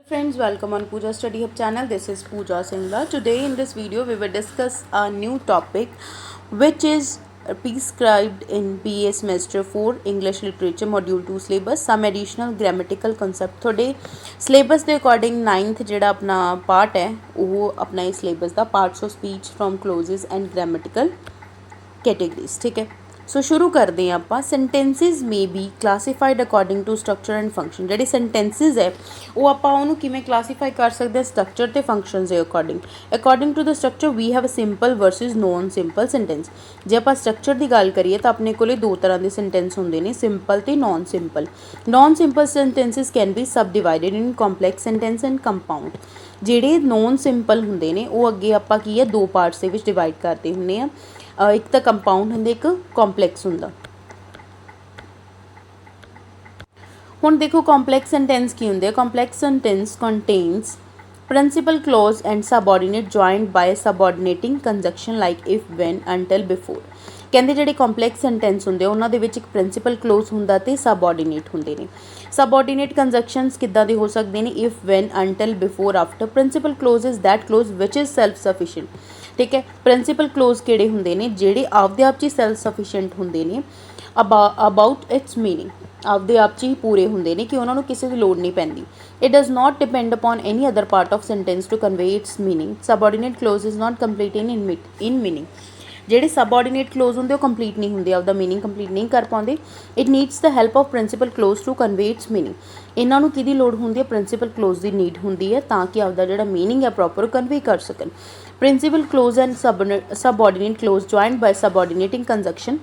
Friends, welcome on Pooja Study Hub channel. This is Pooja Singla. Today in this video we will discuss a new topic which is prescribed in BA semester 4 English literature module 2 syllabus, some additional grammatical concept. Today syllabus ਦੇ according 9th ਜਿਹੜਾ ਆਪਣਾ part ਹੈ ਉਹ ਆਪਣਾ ਇਸ syllabus the parts of speech from clauses and grammatical categories. ठीक है, सो शुरू करते हैं आप sentences may be classified according to structure and function. ਜਿਹੜੇ सेंटेंसिस है वो आप किमें क्लासीफाई कर सकते हैं स्ट्रक्चर तो फंक्शन के according to the structure we have simple versus non simple sentence. जे आप स्ट्रक्चर की गल करिए तो अपने को दो तरह के सेंटेंस होंगे ने सिंपल तो non simple. Non simple sentences can be subdivided in complex sentence and compound. ਜਿਹੜੇ नॉन सिंपल होंगे ने वो अगे आप की है दो पार्ट्स के डिवाइड करते होंगे हैं, एक तो कंपाउंड होंगे एक कॉम्पलैक्स होंगे। हुण देखो कॉम्पलैक्स सेंटेंस की होंगे, complex sentence contains principal clause and subordinate joined by subordinating conjunction like if when until before. कहते ਜਿਹੜੇ कॉम्पलैक्स सेंटेंस होंगे उन्होंने एक प्रिंसिपल क्लोज होंगे तो सबऑर्डिनेट होंगे ने। सबऑर्डिनेट कंजक्शनस किद्दां दे हो सकते हैं if when until before after. Principal clause is that clause which is self sufficient. ठीक है, प्रिंसिपल क्लोज किहड़े होंगे ने जिहड़े आपदे आप च सैल्फ सफिशिएंट होंगे ने अबाउट इट्स मीनिंग, आपदे आप च ही पूरे होंगे ने कि उन्होंने किसी की लोड़ नहीं पैंदी। It does not depend upon any other part of sentence to convey its meaning. Subordinate clause is not complete in meaning. ਜਿਹੜੇ सबऑर्डिनेट क्लोज होंगे कंप्लीट नहीं होंगे, आपका मीनिंग कंप्लीट नहीं कर पाते। It needs the help of principal clause to convey its meaning. इन्हों की लोड़ होंगी है प्रिंसिपल क्लोज की नीड होंगी है ताकि आपका जो मीनिंग है प्रॉपर कन्वे कर सकन। Principal clause and subordinate clause joined by subordinating conjunction.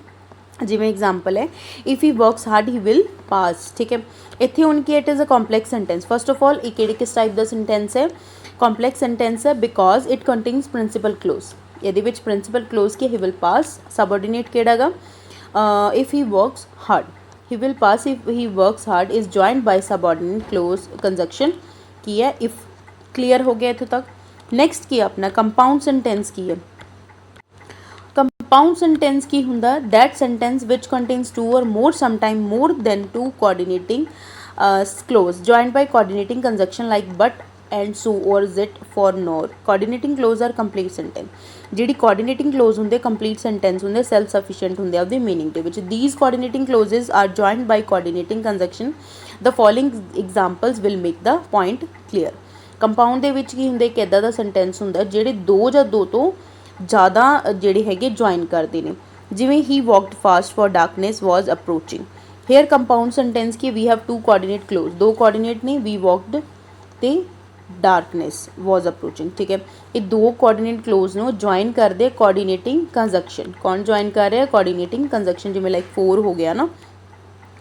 जिमें एग्जाम्पल है if he works hard he will pass. ठीक है, इतने हूँ कि it is a complex sentence. First of all ये किस टाइप का सेंटेंस है, कॉम्पलैक्स सेंटेंस है because it contains principal clause. ये प्रिंसिपल क्लोज की ही विल पास। सबऑर्डिनेट केड़ा if he works hard, he will pass if he works hard is joined by subordinate close conjunction की है if. Clear हो गया इतों तक। Next की अपना कंपाउंड सेंटेंस की है। कंपाउंड सेंटेंस की होंगे that sentence which contains two or more sometime more than two coordinating clause joined by coordinating conjunction like but and so or yet for nor. Coordinating clause are complete sentence. जी coordinating clause होंगे complete sentence होंगे self sufficient होंगे आपके meaning के। These coordinating clauses are joined by coordinating conjunction. The following examples will make the point clear. Compound की होंगे एक इदा का सेंटेंस होंगे जोड़े दो या दो तो ज़्यादा जोड़े है ज्वाइन करते हैं। जिमें he walked fast for darkness was approaching. Here compound sentence की we have two coordinate clause, दो कोऑर्डिनेट ने वी वॉकड तो डार्कनेस वॉज अप्रोचिंग। ठीक है, ये दो कोऑर्डिनेट क्लोज ने ज्वाइन कर दे कोऑर्डिनेटिंग कंजक्शन। कौन ज्वाइन कर रहा है, कोऑर्डिनेटिंग कंजक्शन। जिमें लाइक 4 हो गया ना।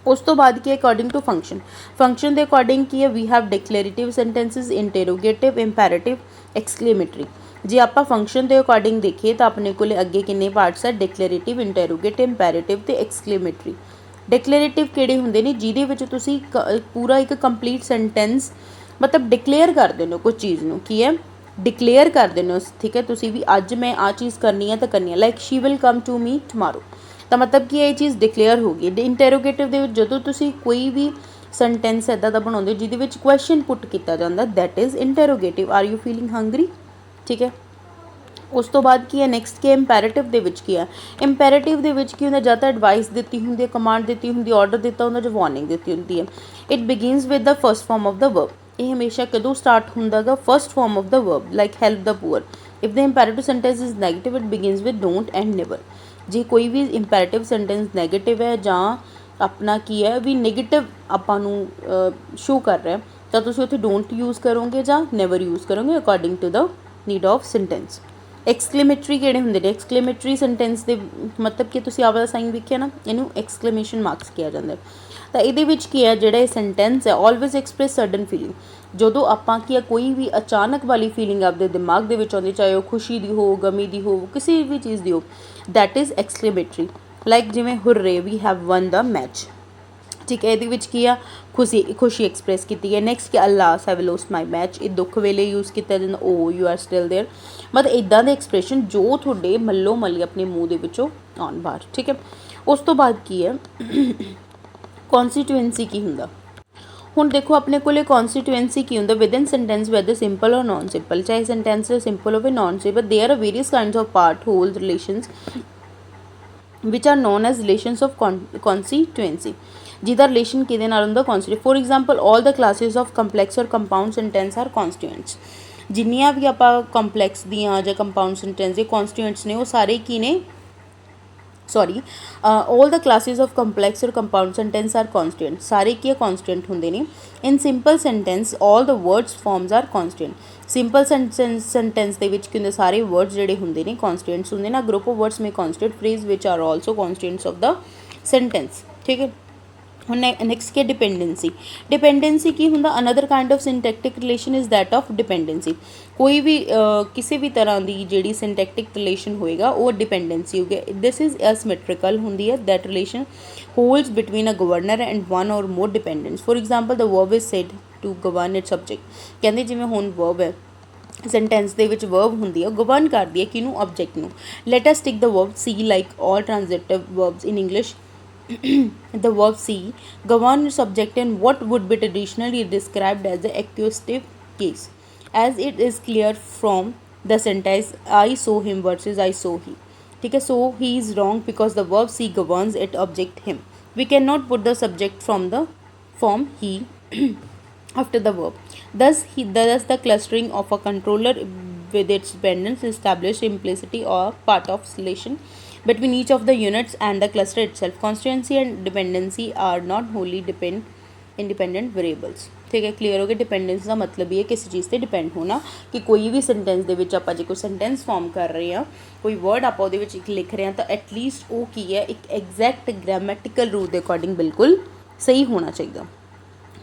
उस तो बाद की अकॉर्डिंग टू फंक्शन, फंक्शन के अकॉर्डिंग की है we have declarative sentences, interrogative, imperative, exclamatory. जे आप फंक्शन के अकॉर्डिंग देखिए तो अपने को अगे किन्ने पार्ट्स है डिक्लेरेटिव, इंटेरोगेटिव, इंपैरेटिव तो एक्सक्लेमेटरी। डिक्लेरेटिव किहड़े होंगे ने जिहदे विच तुसीं पूरा एक कंप्लीट सेंटेंस मतलब डिक्लेयर कर देने कुछ चीज़ नूं की है डिक्लेयर कर देने। ठीक है, तुसीं भी अज मैं आ चीज़ करनी है तो करनी है। Like she will come to me tomorrow, तो मतलब कि ये चीज़ डिक्लेयर होगी। इंटेरोगेटिव दे विच जदों तुसीं कोई भी सेंटेंस इदां दा बनाउंदे जिहदे विच क्वेश्चन पुट किया जाता that is interrogative. Are you feeling hungry. ठीक है, उस तो बाद की है नैक्सट की इंपैरेटिव दे विच की है। इंपैरेटिव दे विच की होंदा जां तां एडवाइस दी होंदी है, कमांड दी होंदी, ऑर्डर दिता होंदा जां वार्निंग दी होंदी है। It begins with the first form of the verb. ये हमेशा कदों स्टार्ट होंदा गा first form of the verb like help the poor. If the imperative sentence is negative it begins with don't and never. जे कोई भी imperative sentence negative है जां अपना की है भी नैगेटिव आपां नूं शो कर रहा है तो तुसीं उत्थे डोंट यूज़ करोगे जां नेवर यूज़ करोगे according to the need of sentence. Exclamatory किहड़े होंगे ने, एक्सक्लेमेटरी सेंटेंस के मतलब कि तुसीं आपदा साइन देखिए ना, इनू एक्सक्लेमेशन मार्क्स किया जाता है। तो ये की है जोड़ा सेंटेंस है ऑलवेज एक्सप्रैस सडन फीलिंग। जदों आपां की कोई भी अचानक वाली फीलिंग आपके दिमाग के विच आउंदी, चाहे वह खुशी की हो, गमी की हो, किसी भी चीज़ की हो, दैट इज़ एक्सक्लेमेटरी। लाइक जिमें hurray we have won the match. ठीक है, ये की आ खुशी खुशी एक्सप्रैस की है। Next Allah have lost my match, ये दुख वेले यूज़ किया जाता ओ यू आर स्टिल देयर। मतलब इदां दे एक्सप्रैशन जो थोड़े मल्लो मल्ली अपने मूँह दे विचों आउण बाहर। ठीक है, उस तो बाद की है कॉन्स्टिट्यूएंसी की होंदा। ਹੁਣ ਦੇਖੋ ਆਪਣੇ ਕੋਲੇ ਕਨਸਟੀਟੂਐਂਸੀ ਕੀ ਹੁੰਦਾ with in sentence whether simple or non simple, ਚਾਹੇ ਸੈਂਟੈਂਸ ਸਿੰਪਲ ਹੋਵੇ non simple, there are various kinds of part whole relations which are known as relations of constituency, ਜਿਹਦਾ ਰਿਲੇਸ਼ਨ ਕਿਹਦੇ ਨਾਲ ਹੁੰਦਾ constituent। For example all the classes of complex or compound sentence are constituents। ਜਿੰਨੀਆਂ ਵੀ ਆਪਾਂ complex ਦੀਆਂ ਜਾਂ compound sentence ਦੇ constituents ਨੇ ਉਹ ਸਾਰੇ ਕੀ ਨੇ all the classes of complex or compound sentence are constant, ਸਾਰੇ ਕੀ constant ਹੁੰਦੇ ਨੇ। in simple sentence all the words forms are constant, simple sentence ਦੇ ਵਿੱਚ ਕੀ ਹੁੰਦੇ ਸਾਰੇ words ਜਿਹੜੇ ਹੁੰਦੇ ਨੇ constants ਹੁੰਦੇ ਨਾ, group of words may constant phrase which are also constants of the sentence, ਠੀਕ ਹੈ। ਹੁਣ ਨੈਕਸਟ ਕੀ ਡਿਪੈਂਡੈਂਸੀ। ਡਿਪੈਂਡੈਂਸੀ ਕੀ ਹੁੰਦਾ another kind of syntactic relation is that of dependency. ਕੋਈ ਵੀ ਕਿਸੇ ਵੀ ਤਰ੍ਹਾਂ ਦੀ ਜਿਹੜੀ ਸਿੰਟੈਕਟਿਕ ਰਿਲੇਸ਼ਨ ਹੋਏਗਾ ਉਹ ਡਿਪੈਂਡੈਂਸੀ ਹੋ ਗਿਆ। ਦਿਸ ਇਜ਼ ਅਸਿਮੈਟ੍ਰੀਕਲ ਹੁੰਦੀ ਹੈ that relation holds between a governor and one or more dependents. For example the verb is said to govern its subject. ਕਹਿੰਦੇ ਜਿਵੇਂ ਹੁਣ ਵਰਬ ਹੈ ਸੈਂਟੈਂਸ ਦੇ ਵਿੱਚ ਵਰਬ ਹੁੰਦੀ ਹੈ ਗਵਰਨ ਕਰਦੀ ਹੈ ਕਿਹਨੂੰ ਆਬਜੈਕਟ ਨੂੰ। Let us take the verb see like all transitive verbs in English the verb see govern subject in what would be traditionally described as the accusative case, as it is clear from the sentence I saw him versus I saw he, ठीक है। so he is wrong because the verb see governs it object him, we cannot put the subject from the form he after the verb, thus the clustering of a controller with its dependence established implicitly or part of relation between each of the units and the cluster itself। constituency and dependency are not wholly independent variables, ठीक है। Clear हो गया। Dependence का मतलब ये किसी चीज़ से depend होना कि कोई भी सेंटेंस ਦੇ ਵਿੱਚ ਆਪਾਂ ਜੇ ਕੋਈ ਸੈਂਟੈਂਸ ਫਾਰਮ ਕਰ ਰਹੇ ਹਾਂ ਕੋਈ ਵਰਡ ਆਪਾਂ ਉਹਦੇ ਵਿੱਚ ਇੱਕ ਲਿਖ ਰਹੇ ਹਾਂ ਤਾਂ ਐਟਲੀਸਟ ਉਹ ਕੀ ਹੈ ਇੱਕ ਐਗਜ਼ੈਕਟ ਗ੍ਰਾਮੈਟੀਕਲ ਰੂਲ ਦੇ ਅਕੋਰਡਿੰਗ ਬਿਲਕੁਲ ਸਹੀ ਹੋਣਾ ਚਾਹੀਦਾ।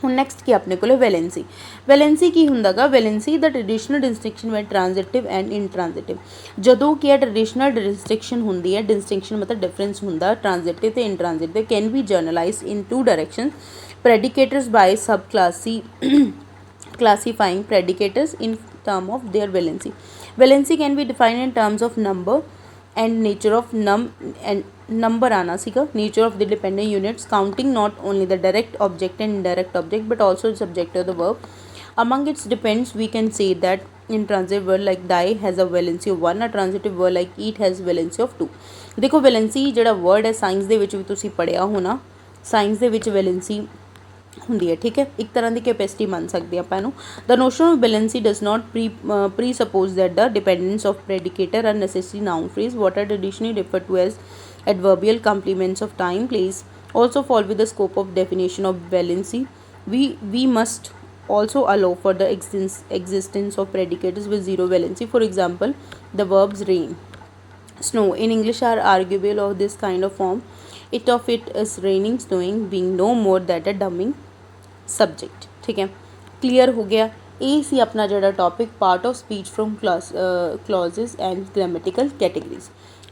ਹੁਣ ਨੈਕਸਟ ਕੀ ਆਪਣੇ ਕੋਲ ਵੈਲੈਂਸੀ। ਵੈਲੈਂਸੀ ਕੀ ਹੁੰਦਾ ਗਾ valency the traditional distinction with ਟ੍ਰਾਂਜ਼ਿਟਿਵ and ਇਨਟ੍ਰਾਂਜ਼ਿਟਿਵ। ਜਦੋਂ ਕੀ ਹੈ ਟ੍ਰੈਡੀਸ਼ਨਲ ਡਿਸਟਿੰਕਸ਼ਨ ਹੁੰਦੀ ਹੈ ਡਿਸਟਿੰਕਸ਼ਨ ਮਤਲਬ ਡਿਫਰੈਂਸ ਹੁੰਦਾ ਟ੍ਰਾਂਜ਼ਿਟਿਵ ਤੇ intransitive can be generalized in two direction predicators by classifying predicators in term of their valency। valency can be defined in terms of number and nature of number आना सीखा nature of the dependent units counting not only the direct object and indirect object but also the subject of the verb। among its depends we can say that intransitive word like die has a valency of 1, a transitive word like eat has valency of 2। देखो valency ਜਿਹੜਾ word है science ਦੇ ਵਿੱਚ ਵੀ ਤੁਸੀਂ ਪੜ੍ਹਿਆ ਹੋਣਾ science ਦੇ ਵਿੱਚ valency ਹੁੰਦੀ ਹੈ ਠੀਕ ਹੈ ਇੱਕ ਤਰ੍ਹਾਂ ਦੀ ਕੈਪੈਸਿਟੀ ਮੰਨ ਸਕਦੇ ਆਪਾਂ ਇਹਨੂੰ। The notion of valency does not presuppose that the dependents of predicator are necessary noun phrase what are traditionally referred to as adverbial complements of time place also fall with the scope of definition of valency। we must also allow for the existence of predicators with zero valency। for example the verbs rain snow in English are arguable of this kind of form it is raining snowing being no more than a dumbing subject ਠੀਕ ਹੈ। Clear ਹੋ ਗਿਆ। ਇਹ ਸੀ ਆਪਣਾ ਜਿਹੜਾ topic part of speech from clauses and grammatical categories.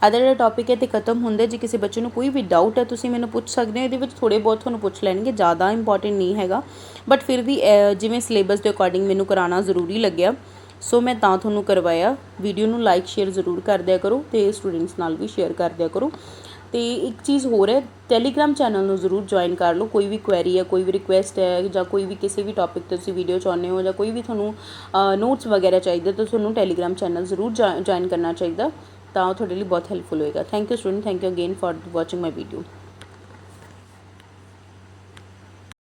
Other ਜਿਹੜਾ topic ਹੈ ਤੇ ਖਤਮ ਹੁੰਦਾ। ਜੇ ਕਿਸੇ ਬੱਚੇ ਨੂੰ ਕੋਈ ਵੀ ਡਾਊਟ ਹੈ ਤੁਸੀਂ ਮੈਨੂੰ ਪੁੱਛ ਸਕਦੇ ਹੋ ਇਹਦੇ ਵਿੱਚ ਥੋੜ੍ਹੇ ਬਹੁਤ ਤੁਹਾਨੂੰ ਪੁੱਛ ਲੈਣਗੇ ਜ਼ਿਆਦਾ ਇੰਪੋਰਟੈਂਟ ਨਹੀਂ ਹੈਗਾ ਬਟ ਫਿਰ ਵੀ ਜਿਵੇਂ ਸਿਲੇਬਸ ਦੇ ਅਕੋਰਡਿੰਗ ਮੈਨੂੰ ਕਰਾਉਣਾ ਜ਼ਰੂਰੀ ਲੱਗਿਆ ਸੋ ਮੈਂ ਤਾਂ ਤੁਹਾਨੂੰ ਕਰਵਾਇਆ। ਵੀਡੀਓ ਨੂੰ ਲਾਈਕ ਸ਼ੇਅਰ ਜ਼ਰੂਰ ਕਰ ਦਿਆ ਕਰੋ ਅਤੇ ਸਟੂਡੈਂਟਸ ਨਾਲ ਵੀ ਸ਼ੇਅਰ ਕਰ ਦਿਆ ਕਰੋ। ਅਤੇ ਇੱਕ ਚੀਜ਼ ਹੋਰ ਹੈ ਟੈਲੀਗ੍ਰਾਮ ਚੈਨਲ ਨੂੰ ਜ਼ਰੂਰ ਜੁਆਇਨ ਕਰ ਲਓ। ਕੋਈ ਵੀ ਕੁਐਰੀ ਹੈ ਕੋਈ ਵੀ ਰਿਕੁਐਸਟ ਹੈ ਜਾਂ ਕੋਈ ਵੀ ਕਿਸੇ ਵੀ ਟੌਪਿਕ 'ਤੇ ਤੁਸੀਂ ਵੀਡੀਓ ਚਾਹੁੰਦੇ ਹੋ ਜਾਂ ਕੋਈ ਵੀ ਤੁਹਾਨੂੰ ਨੋਟਸ ਵਗੈਰਾ ਚਾਹੀਦਾ ਤਾਂ ਤੁਹਾਨੂੰ ਟੈਲੀਗ੍ਰਾਮ ਚੈਨਲ ਜ਼ਰੂਰ ਜੁਆਇਨ ਕਰਨਾ ਚਾਹੀਦਾ ਤਾਂ ਉਹ ਤੁਹਾਡੇ ਲਈ ਬਹੁਤ ਹੈਲਪਫੁਲ ਹੋਏਗਾ। Thank you student thank you again for watching my video.